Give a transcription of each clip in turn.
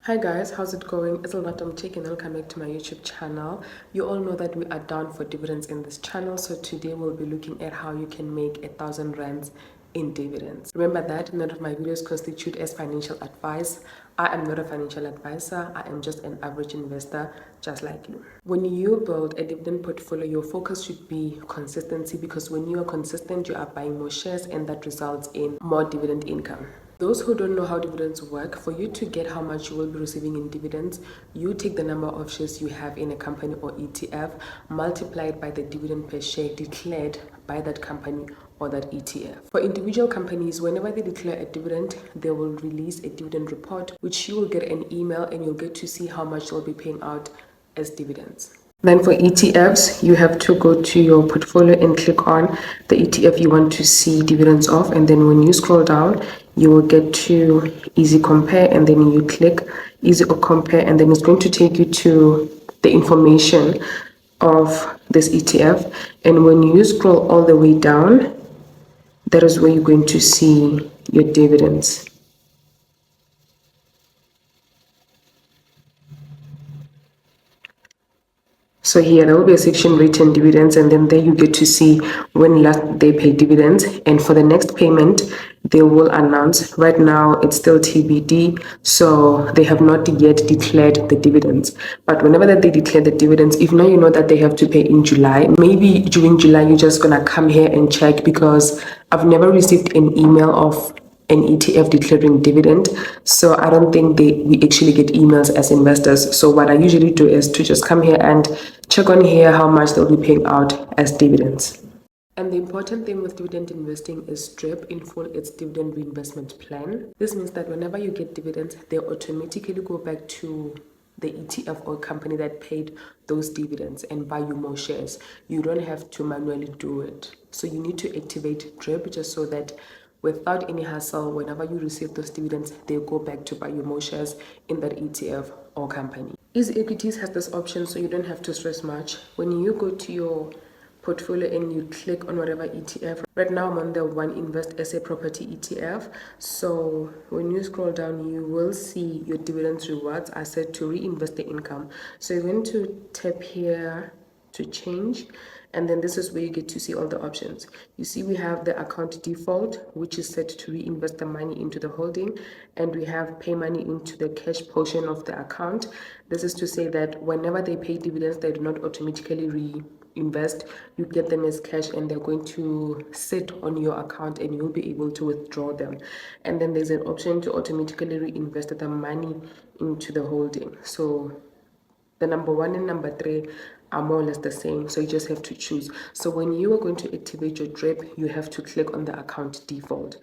Hi guys, how's it going? It's Tom Chick and welcome back to my YouTube channel. You all know that we are down for dividends in this channel, so today we'll be looking at how you can make 1,000 rands in dividends. Remember that none of my videos constitute as financial advice. I am not a financial advisor. I am just an average investor just like you. When you build a dividend portfolio, your focus should be consistency, because when you are consistent, you are buying more shares and that results in more dividend income. Those who don't know how dividends work, for you to get how much you will be receiving in dividends, you take the number of shares you have in a company or ETF, multiply it by the dividend per share declared by that company or that ETF. For individual companies, whenever they declare a dividend, they will release a dividend report, which you will get an email and you'll get to see how much they'll be paying out as dividends. Then for ETFs, you have to go to your portfolio and click on the ETF you want to see dividends of. And then when you scroll down, you will get to Easy Compare, and then you click Easy or Compare, and then it's going to take you to the information of this ETF. And when you scroll all the way down, that is where you're going to see your dividends. So here there will be a section written dividends, and then there you get to see when last they pay dividends, and for the next payment they will announce. Right now it's still TBD, so they have not yet declared the dividends, but whenever that they declare the dividends, if now you know that they have to pay in July, maybe during July you're just gonna come here and check, because I've never received an email of an ETF declaring dividend, so I don't think we actually get emails as investors. So what I usually do is to just come here and check on here how much they'll be paying out as dividends. And the important thing with dividend investing is DRIP, in full, it's dividend reinvestment plan. This means that whenever you get dividends, they automatically go back to the ETF or company that paid those dividends and buy you more shares. You don't have to manually do it. So you need to activate DRIP just so that without any hassle, whenever you receive those dividends, they go back to buy you more shares in that ETF or company. Easy Equities has this option, so you don't have to stress much. When you go to your portfolio and you click on whatever ETF, right now I'm on the One Invest SA Property ETF. So when you scroll down, you will see your dividends rewards are set to reinvest the income. So you're going to tap here to change, and then this is where you get to see all the options. You see we have the account default, which is set to reinvest the money into the holding, and we have pay money into the cash portion of the account. This is to say that whenever they pay dividends, they do not automatically reinvest. You get them as cash and they're going to sit on your account and you'll be able to withdraw them. And then there's an option to automatically reinvest the money into the holding. So the number 1 and number 3 are more or less the same, so you just have to choose. So when you are going to activate your DRIP, you have to click on the account default.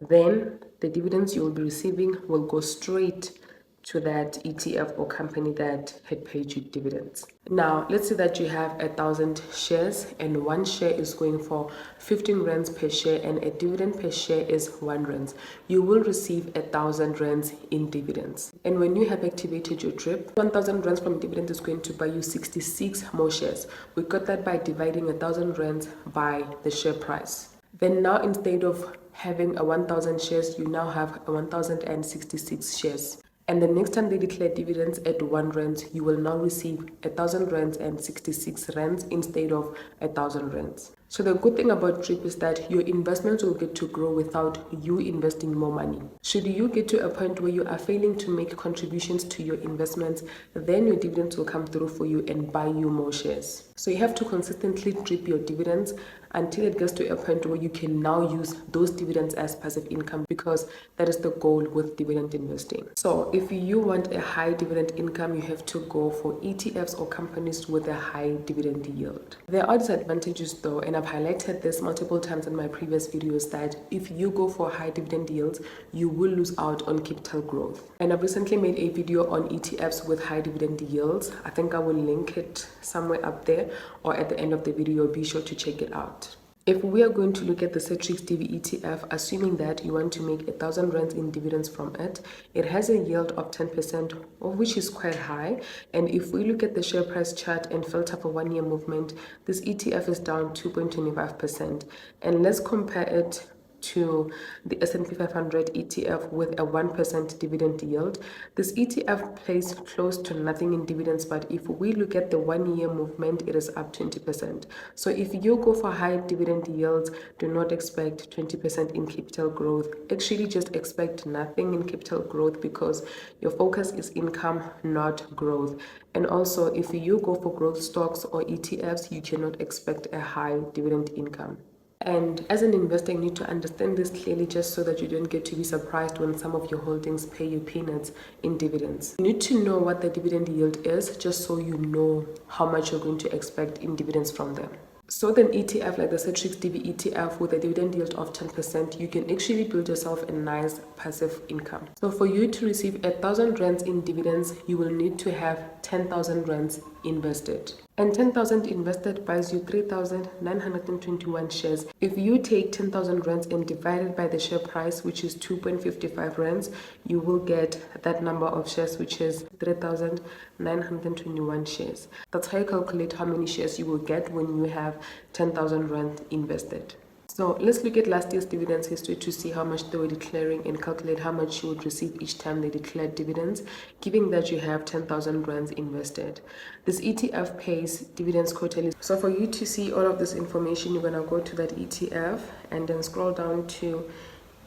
Then the dividends you will be receiving will go straight to that ETF or company that had paid you dividends. Now, let's say that you have 1,000 shares and one share is going for 15 rands per share and a dividend per share is 1 rand. You will receive 1,000 rands in dividends. And when you have activated your DRIP, 1,000 rands from dividends is going to buy you 66 more shares. We got that by dividing 1,000 rands by the share price. Then now, instead of having 1,000 shares, you now have 1,066 shares. And the next time they declare dividends at 1 rand, you will now receive 1,000 rands and 66 rands instead of 1,000 rands. So the good thing about DRIP is that your investments will get to grow without you investing more money. Should you get to a point where you are failing to make contributions to your investments, then your dividends will come through for you and buy you more shares. So you have to consistently DRIP your dividends until it gets to a point where you can now use those dividends as passive income, because that is the goal with dividend investing. So if you want a high dividend income, you have to go for ETFs or companies with a high dividend yield. There are disadvantages though, and I've highlighted this multiple times in my previous videos, that if you go for high dividend yields, you will lose out on capital growth. And I've recently made a video on ETFs with high dividend yields. I think I will link it somewhere up there or at the end of the video. Be sure to check it out. If we are going to look at the Citrix DV ETF, assuming that you want to make 1,000 rands in dividends from it, it has a yield of 10%, which is quite high. And if we look at the share price chart and filter for 1 year movement, this ETF is down 2.25%. And let's compare it to the S&P 500 ETF with a 1% dividend yield. This ETF pays close to nothing in dividends, but if we look at the 1 year movement, it is up 20%. So if you go for high dividend yields, do not expect 20% in capital growth. Actually, just expect nothing in capital growth because your focus is income, not growth. And also, if you go for growth stocks or ETFs, you cannot expect a high dividend income. And as an investor, you need to understand this clearly just so that you don't get to be surprised when some of your holdings pay you peanuts in dividends. You need to know what the dividend yield is just so you know how much you're going to expect in dividends from them. So then ETF like the Citrix DB ETF with a dividend yield of 10%, you can actually build yourself a nice passive income. So for you to receive 1,000 rands in dividends, you will need to have 10,000 rands invested. And 10,000 invested buys you 3,921 shares. If you take 10,000 rands and divide it by the share price, which is 2.55 rands, you will get that number of shares, which is 3,921 shares. That's how you calculate how many shares you will get when you have 10,000 rand invested. So let's look at last year's dividends history to see how much they were declaring and calculate how much you would receive each time they declared dividends, given that you have 10,000 rands invested. This ETF pays dividends quarterly. So for you to see all of this information, you're going to go to that ETF and then scroll down to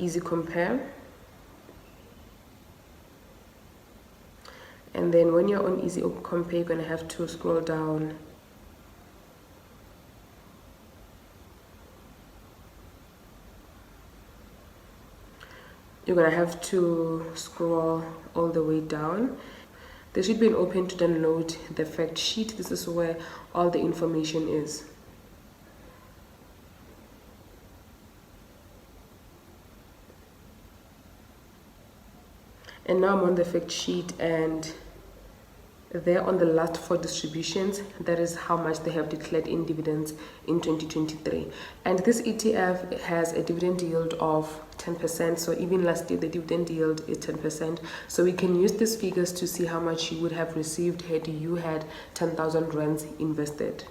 Easy Compare. And then when you're on Easy Compare, you're going to have to scroll down you're going to have to scroll all the way down. There should be an open to download the fact sheet. This is where all the information is. And now I'm on the fact sheet, and there on the last 4 distributions, that is how much they have declared in dividends in 2023. And this ETF has a dividend yield of 10%. So even last year, the dividend yield is 10%. So we can use these figures to see how much you would have received had you had 10,000 rands invested.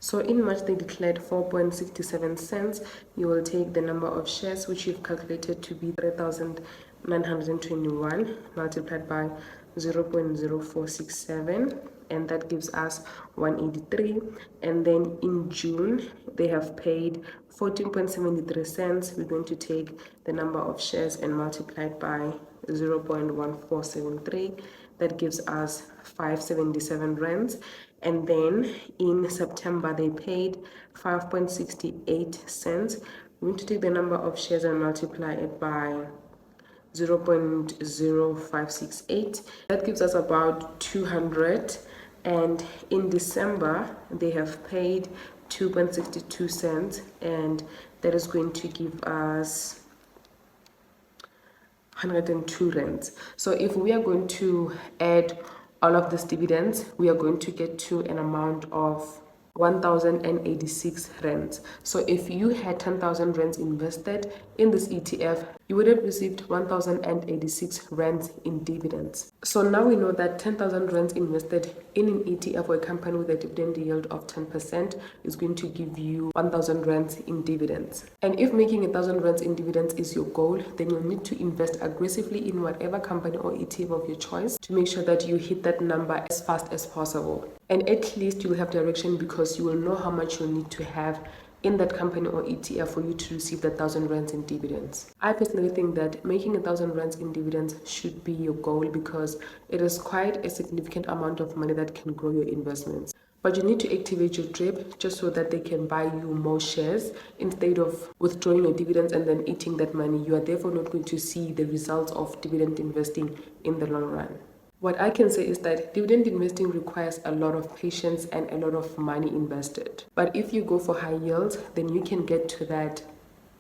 So in March, they declared 4.67 cents. You will take the number of shares, which you've calculated to be 3,921 multiplied by 0.0467, and that gives us 183. And then in June, they have paid 14.73 cents. We're going to take the number of shares and multiply it by 0.1473. That gives us 577 rands. And then in September, they paid 5.68 cents. We're going to take the number of shares and multiply it by 0.0568. That gives us about 200. And in December, they have paid 2.62 cents, and that is going to give us 102 rands. So if we are going to add all of these dividends, we are going to get to an amount of 1,086 rands. So if you had 10,000 rands invested in this ETF, you would have received 1,086 rands in dividends. So now we know that 10,000 rands invested in an ETF or a company with a dividend yield of 10% is going to give you 1,000 rands in dividends. And if making 1,000 rands in dividends is your goal, then you'll need to invest aggressively in whatever company or ETF of your choice to make sure that you hit that number as fast as possible. And at least you will have direction because you will know how much you'll need to have in that company or ETF for you to receive the 1,000 rands in dividends. I personally think that making 1,000 rands in dividends should be your goal because it is quite a significant amount of money that can grow your investments. But you need to activate your DRIP just so that they can buy you more shares instead of withdrawing your dividends and then eating that money. You are therefore not going to see the results of dividend investing in the long run. What I can say is that dividend investing requires a lot of patience and a lot of money invested. But if you go for high yields, then you can get to that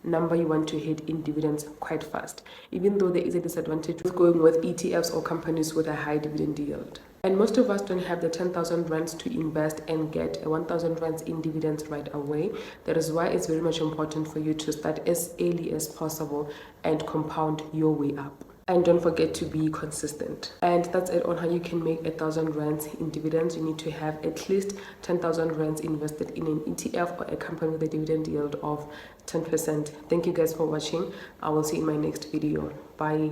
number you want to hit in dividends quite fast, even though there is a disadvantage with going with ETFs or companies with a high dividend yield. And most of us don't have the 10,000 rands to invest and get 1,000 rands in dividends right away. That is why it's very much important for you to start as early as possible and compound your way up. and don't forget to be consistent. And that's it on how you can make 1,000 rands in dividends. You need to have at least 10,000 rands invested in an ETF or a company with a dividend yield of 10%. Thank you guys for watching. I will see you in my next video. Bye.